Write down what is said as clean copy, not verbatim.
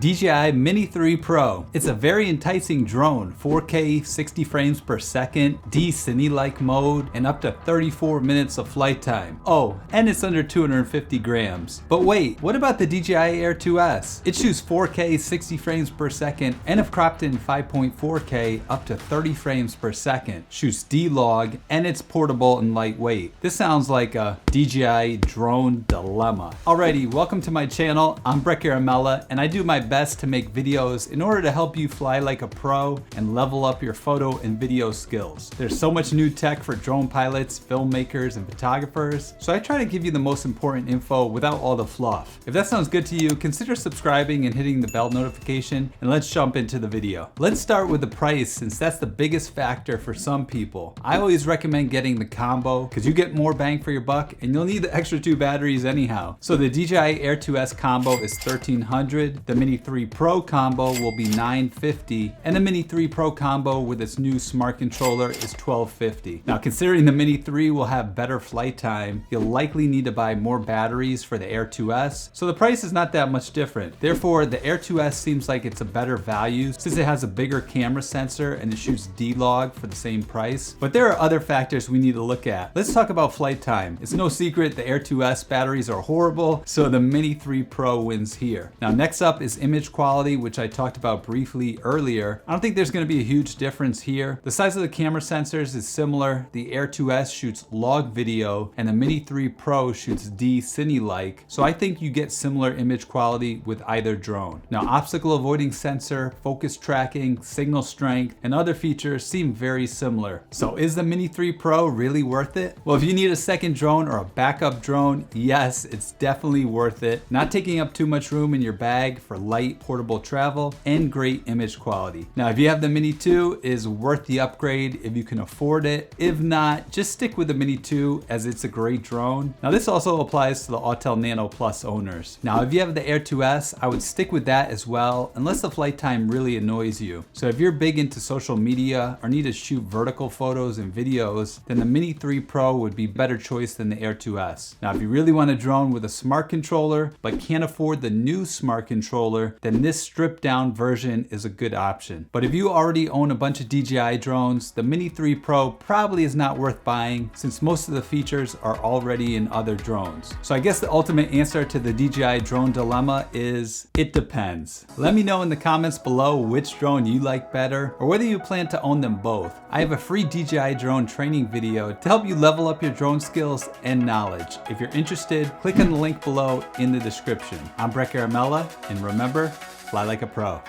DJI Mini 3 Pro. It's a very enticing drone, 4K 60 frames per second, D-Cine-like mode, and up to 34 minutes of flight time. Oh, and it's under 250 grams. But wait, what about the DJI Air 2S? It shoots 4K 60 frames per second, and if cropped in 5.4K, up to 30 frames per second. Shoots D-Log, and it's portable and lightweight. This sounds like a DJI drone dilemma. Alrighty, welcome to my channel. I'm Brett Garamella, and I do my best to make videos in order to help you fly like a pro and level up your photo and video skills. There's so much new tech for drone pilots, filmmakers, and photographers, so I try to give you the most important info without all the fluff. If that sounds good to you, consider subscribing and hitting the bell notification, and let's jump into the video. Let's start with the price, since that's the biggest factor for some people. I always recommend getting the combo because you get more bang for your buck and you'll need the extra 2 batteries anyhow. So the DJI Air 2S combo is $1,300, the Mini 3 Pro combo will be $950, and the Mini 3 Pro combo with its new smart controller is $1,250. Now, considering the Mini 3 will have better flight time, you'll likely need to buy more batteries for the Air 2S, so the price is not that much different. Therefore, the Air 2S seems like it's a better value since it has a bigger camera sensor and it shoots D-Log for the same price. But there are other factors we need to look at. Let's talk about flight time. It's no secret the Air 2S batteries are horrible, so the Mini 3 Pro wins here. Now, next up is image quality, which I talked about briefly earlier. I don't think there's going to be a huge difference here. The size of the camera sensors is similar. The Air 2S shoots log video and the Mini 3 Pro shoots D-Cine-like, so I think you get similar image quality with either drone. Now, obstacle avoiding sensor, focus tracking, signal strength, and other features seem very similar. So is the Mini 3 Pro really worth it? Well, if you need a second drone or a backup drone, yes, it's definitely worth it. Not taking up too much room in your bag for light portable travel and great image quality. Now, if you have the Mini 2, it is worth the upgrade if you can afford it. If not, just stick with the Mini 2 as it's a great drone. Now, this also applies to the Autel Nano Plus owners. Now, if you have the Air 2S, I would stick with that as well, unless the flight time really annoys you. So if you're big into social media or need to shoot vertical photos and videos, then the Mini 3 Pro would be a better choice than the Air 2S. Now, if you really want a drone with a smart controller, but can't afford the new smart controller, then this stripped down version is a good option. But if you already own a bunch of DJI drones, the Mini 3 Pro probably is not worth buying since most of the features are already in other drones. So I guess the ultimate answer to the DJI drone dilemma is it depends. Let me know in the comments below which drone you like better or whether you plan to own them both. I have a free DJI drone training video to help you level up your drone skills and knowledge. If you're interested, click on the link below in the description. I'm Brett Garamella, and remember, fly like a pro.